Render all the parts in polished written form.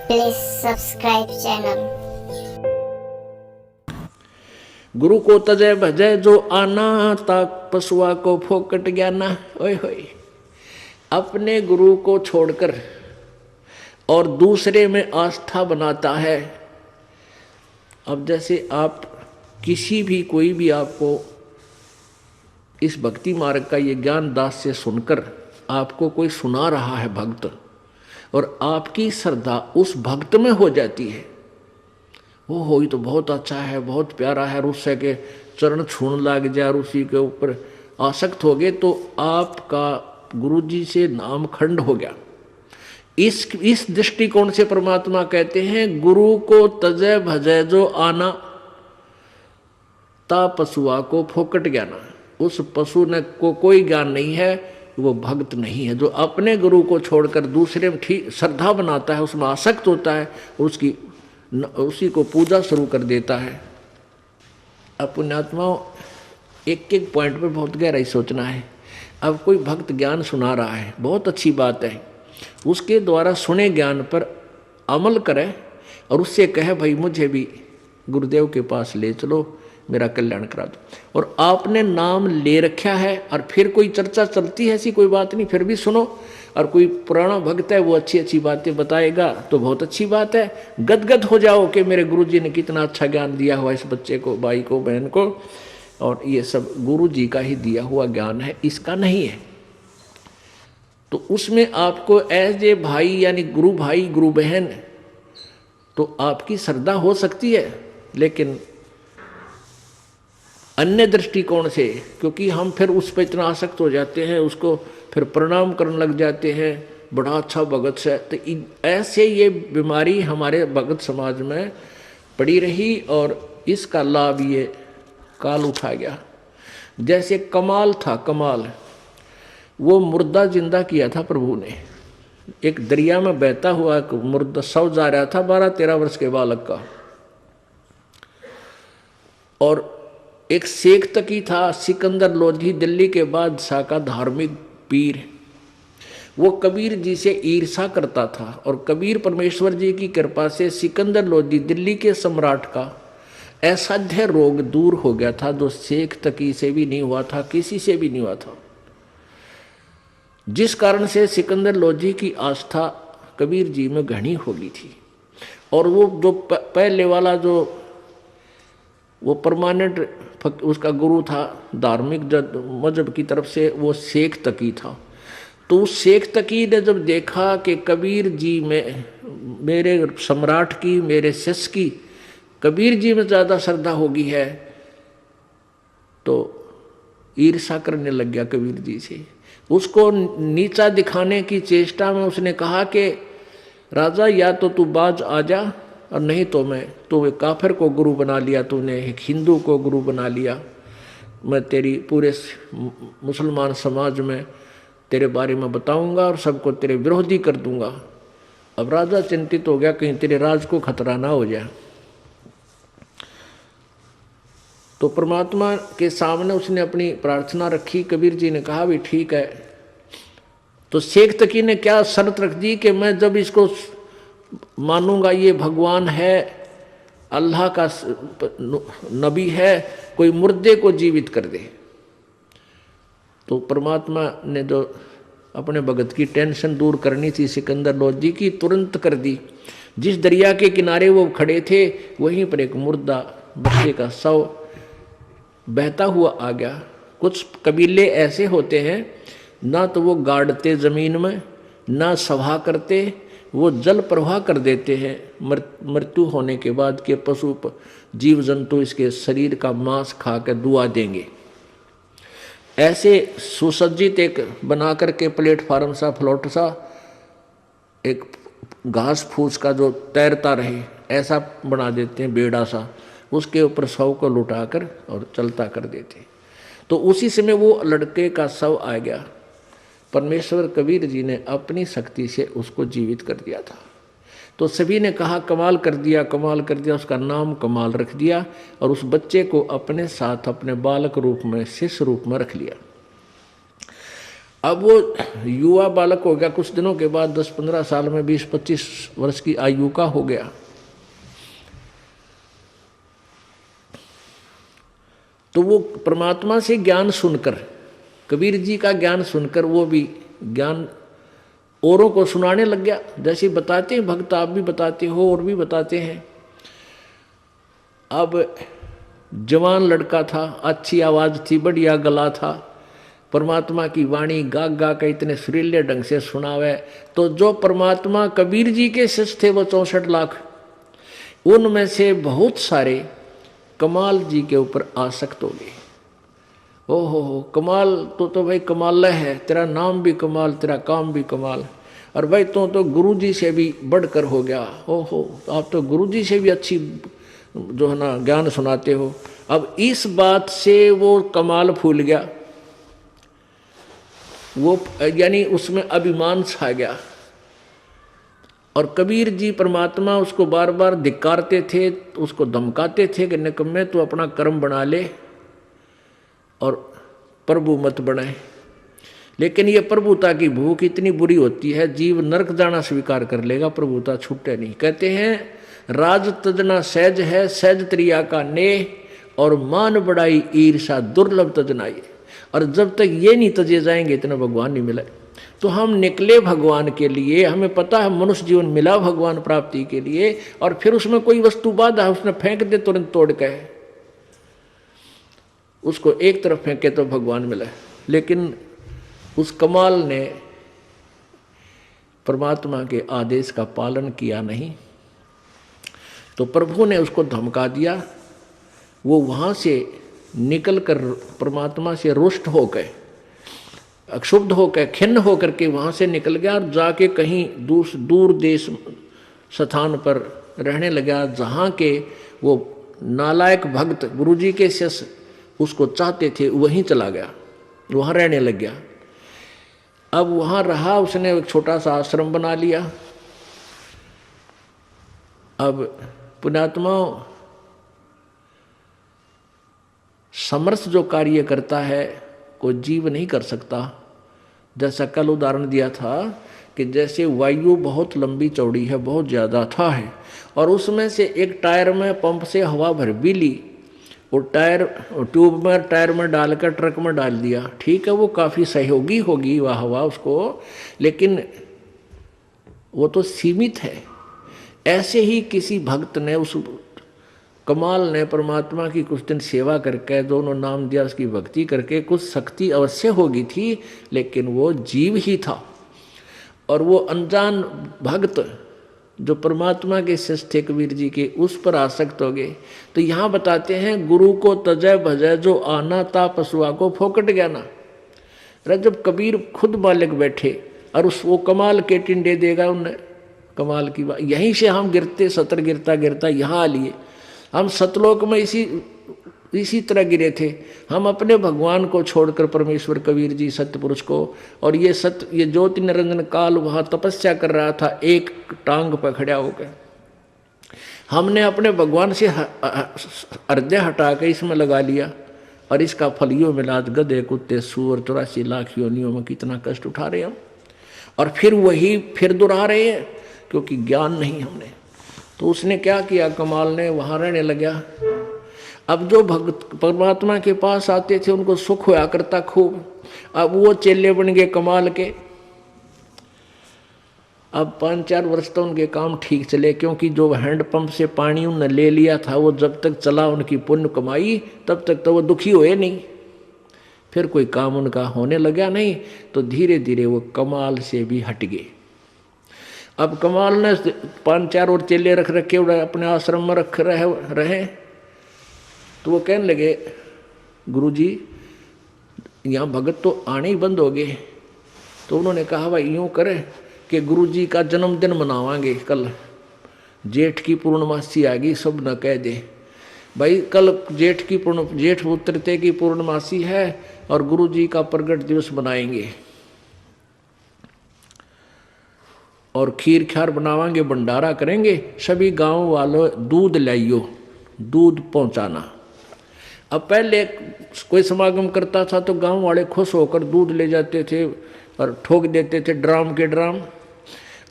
Please subscribe channel. गुरु को तजय भजय जो आना, ताक पशुआ को फोकट ज्ञाना। ओए होए, अपने गुरु को छोड़कर और दूसरे में आस्था बनाता है। अब जैसे आप किसी भी कोई भी आपको इस भक्ति मार्ग का ये ज्ञान दास से सुनकर आपको कोई सुना रहा है भक्त, और आपकी श्रद्धा उस भक्त में हो जाती है, वो हो तो बहुत अच्छा है, बहुत प्यारा है, और उससे के चरण छूने लग जाए और उसी के ऊपर आसक्त हो गए, तो आपका गुरुजी से नाम खंड हो गया। इस दृष्टिकोण से परमात्मा कहते हैं, गुरु को तजय भजय जो आना, ता पशुआ को फोकट ज्ञाना। उस पशु ने को कोई ज्ञान नहीं है, वो भक्त नहीं है। जो अपने गुरु को छोड़कर दूसरे में ठीक श्रद्धा बनाता है, उसमें आसक्त होता है, उसी को पूजा शुरू कर देता है। अब पुण्यात्माओं, एक एक पॉइंट पर बहुत गहराई सोचना है। अब कोई भक्त ज्ञान सुना रहा है, बहुत अच्छी बात है, उसके द्वारा सुने ज्ञान पर अमल करे और उससे कहे भाई मुझे भी गुरुदेव के पास ले चलो, मेरा कल्याण करा दो। और आपने नाम ले रखा है और फिर कोई चर्चा चलती है, ऐसी कोई बात नहीं, फिर भी सुनो। और कोई पुराना भक्त है, वो अच्छी अच्छी बातें बताएगा तो बहुत अच्छी बात है, गदगद हो जाओ कि मेरे गुरुजी ने कितना अच्छा ज्ञान दिया हुआ इस बच्चे को, भाई को, बहन को, और ये सब गुरुजी का ही दिया हुआ ज्ञान है, इसका नहीं है। तो उसमें आपको एज ए भाई यानी गुरु भाई गुरु बहन तो आपकी श्रद्धा हो सकती है, लेकिन अन्य दृष्टिकोण से, क्योंकि हम फिर उस पर इतना आसक्त हो जाते हैं, उसको फिर प्रणाम करने लग जाते हैं, बड़ा अच्छा भगत से। तो ऐसे ये बीमारी हमारे भगत समाज में पड़ी रही और इसका लाभ ये काल उठा गया। जैसे कमाल था, कमाल वो मुर्दा जिंदा किया था प्रभु ने। एक दरिया में बहता हुआ एक मुर्दा शव जा रहा था 12-13 वर्ष के बालक का, और एक शेख तकी था सिकंदर लोधी, दिल्ली के बादशाह का धार्मिक पीर। वो कबीर जी से ईर्षा करता था, और कबीर परमेश्वर जी की कृपा से सिकंदर लोधी दिल्ली के सम्राट का असाध्य रोग दूर हो गया था, जो शेख तकी से भी नहीं हुआ था, किसी से भी नहीं हुआ था। जिस कारण से सिकंदर लोधी की आस्था कबीर जी में घनी हो गई थी। और वो जो पहले वाला जो वो परमानेंट उसका गुरु था धार्मिक मजहब की तरफ से, वो शेख तकी था। तो उस शेख तकी ने जब देखा कि कबीर जी में, मेरे सम्राट की, मेरे शिष्य की कबीर जी में ज़्यादा श्रद्धा होगी है, तो ईर्षा करने लग गया कबीर जी से। उसको नीचा दिखाने की चेष्टा में उसने कहा कि राजा, या तो तू बाज आ जा, और नहीं तो मैं, तो एक काफिर को गुरु बना लिया तूने, एक हिंदू को गुरु बना लिया, मैं तेरी पूरे मुसलमान समाज में तेरे बारे में बताऊंगा और सबको तेरे विरोधी कर दूंगा। अब राजा चिंतित हो गया, कहीं तेरे राज को खतरा ना हो जाए। तो परमात्मा के सामने उसने अपनी प्रार्थना रखी। कबीर जी ने कहा भी ठीक है। तो शेख तकी ने क्या शर्त रख दी कि मैं जब इसको मानूंगा ये भगवान है, अल्लाह का नबी है, कोई मुर्दे को जीवित कर दे। तो परमात्मा ने जो अपने भगत की टेंशन दूर करनी थी सिकंदर लोधी की, तुरंत कर दी। जिस दरिया के किनारे वो खड़े थे, वहीं पर एक मुर्दा बच्चे का शव बहता हुआ आ गया। कुछ कबीले ऐसे होते हैं, ना तो वो गाड़ते जमीन में, ना सभा करते, वो जल प्रवाह कर देते हैं। मृत्यु होने के बाद के पशु जीव जंतु इसके शरीर का मांस खा कर दुआ देंगे। ऐसे सुसज्जित एक बना करके प्लेटफार्म सा, फ्लोट सा, एक घास फूस का जो तैरता रहे, ऐसा बना देते हैं बेड़ा सा, उसके ऊपर शव को लुटाकर और चलता कर देते। तो उसी समय वो लड़के का शव आ गया। परमेश्वर कबीर जी ने अपनी शक्ति से उसको जीवित कर दिया था। तो सभी ने कहा कमाल कर दिया, कमाल कर दिया, उसका नाम कमाल रख दिया, और उस बच्चे को अपने साथ अपने बालक रूप में, शिष्य रूप में रख लिया। अब वो युवा बालक हो गया, कुछ दिनों के बाद 10-15 साल में 20-25 वर्ष की आयु का हो गया। तो वो परमात्मा से ज्ञान सुनकर, कबीर जी का ज्ञान सुनकर वो भी ज्ञान औरों को सुनाने लग गया। जैसे बताते हैं भक्त, आप भी बताते हो और भी बताते हैं। अब जवान लड़का था, अच्छी आवाज़ थी, बढ़िया गला था, परमात्मा की वाणी गा गा के इतने सुरीले ढंग से सुनावे। तो जो परमात्मा कबीर जी के शिष्य थे वो 64 लाख, उनमें से बहुत सारे कमाल जी के ऊपर आसक्त हो गए। ओहो कमाल तो भाई कमाल है, तेरा नाम भी कमाल, तेरा काम भी कमाल, और भाई तो गुरु जी से भी बढ़कर हो गया। ओहो आप तो गुरु जी से भी अच्छी जो है ना ज्ञान सुनाते हो। अब इस बात से वो कमाल फूल गया, वो यानी उसमें अभिमान छा गया। और कबीर जी परमात्मा उसको बार बार धिक्कारते थे, उसको धमकाते थे कि निकम्मे तू अपना कर्म बना ले और प्रभु मत बनाए। लेकिन ये प्रभुता की भूख इतनी बुरी होती है, जीव नरक जाना स्वीकार कर लेगा, प्रभुता छूटे नहीं। कहते हैं राज तजना सहज है, सहज त्रिया का नेह, और मान बढ़ाई ईर्षा दुर्लभ तजनाई। और जब तक ये नहीं तजे जाएंगे इतना भगवान नहीं मिले। तो हम निकले भगवान के लिए, हमें पता है मनुष्य जीवन मिला भगवान प्राप्ति के लिए, और फिर उसमें कोई वस्तु बाधा उसने फेंक दे तुरंत तोड़ के, उसको एक तरफ फेंके तो भगवान मिला। लेकिन उस कमाल ने परमात्मा के आदेश का पालन किया नहीं, तो प्रभु ने उसको धमका दिया। वो वहाँ से निकल कर परमात्मा से रुष्ट होकर, अक्षुब्ध होकर, खिन्न होकर के वहाँ से निकल गया और जाके कहीं दूर देश स्थान पर रहने लगा, जहाँ के वो नालायक भक्त गुरुजी के शिष्य उसको चाहते थे, वहीं चला गया, वहाँ रहने लग गया। अब वहाँ रहा, उसने एक छोटा सा आश्रम बना लिया। अब पुण्यात्मा समर्थ जो कार्य करता है कोई जीव नहीं कर सकता। जैसा कल उदाहरण दिया था कि जैसे वायु बहुत लंबी चौड़ी है, बहुत ज़्यादा था है, और उसमें से एक टायर में पंप से हवा भर भी ली, वो टायर ट्यूब में टायर में डालकर ट्रक में डाल दिया, ठीक है वो काफ़ी सहयोगी होगी वह हवा उसको, लेकिन वो तो सीमित है। ऐसे ही किसी भक्त ने, उस कमाल ने परमात्मा की कुछ दिन सेवा करके, दोनों नाम दिया, उसकी भक्ति करके कुछ शक्ति अवश्य होगी थी, लेकिन वो जीव ही था। और वो अनजान भक्त जो परमात्मा के शिष्य थे कबीर जी के, उस पर आसक्त हो गए। तो यहाँ बताते हैं गुरु को तजय भजय जो आना ता पशुआ को फोकट गया ना। जब कबीर खुद बालक बैठे और उस वो कमाल के टिंडे देगा उन्हें, कमाल की बात। यहीं से हम गिरते, सतर गिरता गिरता यहाँ आ लिए। हम सतलोक में इसी तरह गिरे थे। हम अपने भगवान को छोड़कर परमेश्वर कबीर जी सत्य पुरुष को, और ये ज्योति निरंजन काल वहाँ तपस्या कर रहा था एक टांग पर खड़ा होकर। हमने अपने भगवान से हृदय हटा के इसमें लगा लिया, और इसका फल यो मिला। गधे कुत्ते सूअर 84 लाख योनियों में कितना कष्ट उठा रहे हम, और फिर वही फिर दोहरा रहे हैं, क्योंकि ज्ञान नहीं हमने। तो उसने क्या किया, कमाल ने वहाँ रहने लगा। अब जो भक्त परमात्मा के पास आते थे उनको सुख होया करता खूब। अब वो चेले बन गए कमाल के। अब 5-4 वर्ष तो उनके काम ठीक चले, क्योंकि जो हैंडपंप से पानी उन्होंने ले लिया था वो जब तक चला उनकी पुण्य कमाई, तब तक तो वो दुखी हुए नहीं। फिर कोई काम उनका होने लगा नहीं, तो धीरे धीरे वो कमाल से भी हट गए। अब कमाल ने 5-4 और चेले रख रखे, अपने आश्रम में रख रहे। तो वो कहने लगे गुरुजी यहाँ भगत तो आने ही बंद हो गए। तो उन्होंने कहा भाई यूँ करें कि गुरुजी का जन्मदिन मनावांगे, कल जेठ की पूर्णमासी आ गई, सब न कह दे भाई कल जेठ उतरते की पूर्णमासी है और गुरुजी का प्रगट दिवस मनाएंगे, और खीर ख्यार बनावांगे, भंडारा करेंगे, सभी गांव वालों दूध लाइयो, दूध पहुंचाना। अब पहले कोई समागम करता था तो गांव वाले खुश होकर दूध ले जाते थे और ठोक देते थे ड्राम के ड्राम।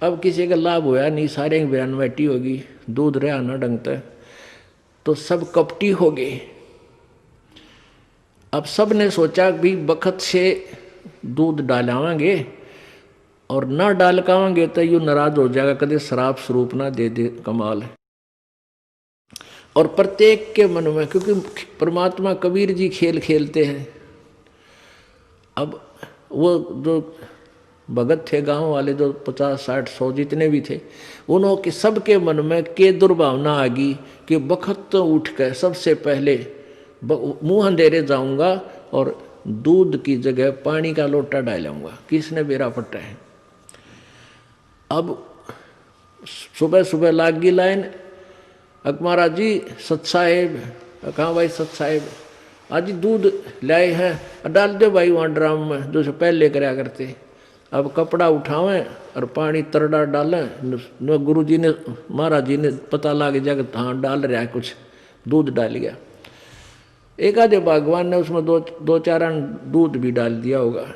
अब किसी का लाभ होया नहीं, सारे की बयान बैठी होगी, दूध रहा ना डंगता, तो सब कपटी हो गए। अब सब ने सोचा भी बखत से दूध डालावांगे और ना डालकावांगे तो यू नाराज हो जाएगा, कदे शराब स्वरूप ना दे दे, कमाल है। और प्रत्येक के मन में, क्योंकि परमात्मा कबीर जी खेल खेलते हैं। अब वो जो भगत थे गांव वाले, जो 50, 60, 100 जितने भी थे, उन्होंने सबके मन में के दुर्भावना आ गई कि बखत तो उठ कर सबसे पहले मुंह अंधेरे जाऊंगा और दूध की जगह पानी का लोटा डालूंगा, किसने बेरा पट्टा है। अब सुबह सुबह लाग गई लाइन, महाराज जी सत साहेब, कहाँ भाई सत साहेब, आज दूध लाए हैं, डाल दो भाई वहाँ ड्राम में, जो पहले कराया करते। अब कपड़ा उठावें और पानी तरड़ा डालें, गुरु जी ने, महाराज जी ने पता लग जाएगा हाँ डाल रहा है कुछ, दूध डाल गया। एक आधे भगवान ने उसमें दो चार दूध भी डाल दिया होगा।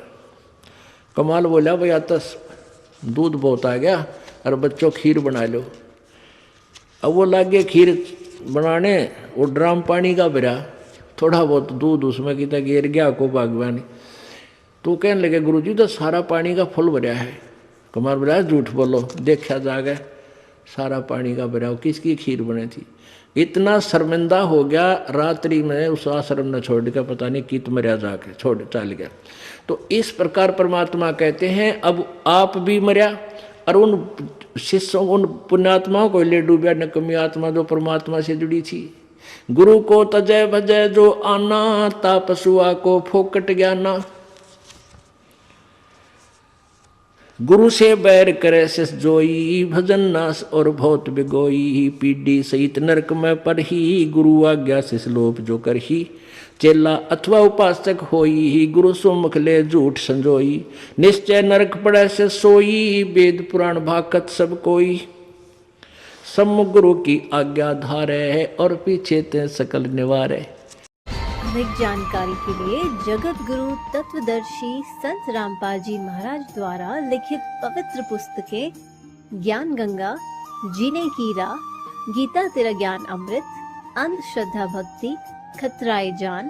कमाल बोला भाई आता दूध बहुत आ गया और बच्चों खीर बना लो। अब वो लग गए खीर बनाने, वो ड्राम पानी का भरा, थोड़ा बहुत दूध उसमें कितना गिर गया को भगवान। तो कहने लगे गुरुजी तो सारा पानी का फुल भरा है। कुमार बोला झूठ बोलो, देखा जागे सारा पानी का भरा, किसकी खीर बनी थी। इतना शर्मिंदा हो गया, रात्रि में उस आश्रम ने छोड़ के पता नहीं कित मरिया जाके छोड़ चल गया। तो इस प्रकार परमात्मा कहते हैं अब आप भी मरिया और उन शिष्यों, उन पुण्यात्माओं को ले डूबा, नकमी आत्मा जो परमात्मा से जुड़ी थी। गुरु को तजय भजय जो आना, तापसुआ को फोकट ज्ञाना। गुरु से बैर करे शिष जोई, भजन नास और बहुत बिगोई। पीढ़ी सहित नरक में पर ही, गुरु आज्ञा शिष लोप जो कर ही। चेला अथवा उपासक होई, गुरु सुमुख ले झूठ संजोई। निश्चय नरक पड़े से सोई, वेद पुराण भाकत सब कोई। सम्मुख गुरु की आज्ञा धारे, और पीछे ते सकल निवारे। अधिक जानकारी के लिए जगत गुरु तत्वदर्शी संत रामपाल जी महाराज द्वारा लिखित पवित्र पुस्तकें ज्ञान गंगा, जीने की राह, गीता तेरा ज्ञान अमृत, अंधश्रद्धा भक्ति, खतराए जान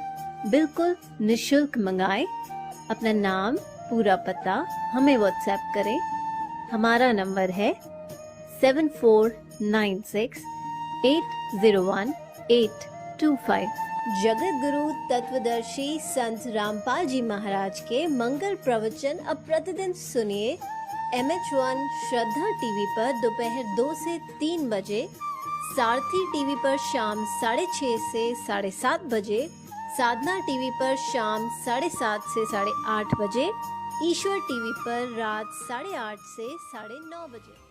बिल्कुल निशुल्क मंगाएं। अपना नाम, पूरा पता हमें व्हाट्सएप करें। हमारा नंबर है 7496801825। जगत गुरु तत्वदर्शी संत रामपाल जी महाराज के मंगल प्रवचन अब प्रतिदिन सुनिए MH1 श्रद्धा टीवी पर दोपहर 2 से 3 बजे, सारथी टीवी पर शाम 6:30 से 7:30 बजे, साधना टीवी पर शाम 7:30 से 8:30 बजे, ईश्वर टीवी पर रात 8:30 से 9:30 बजे।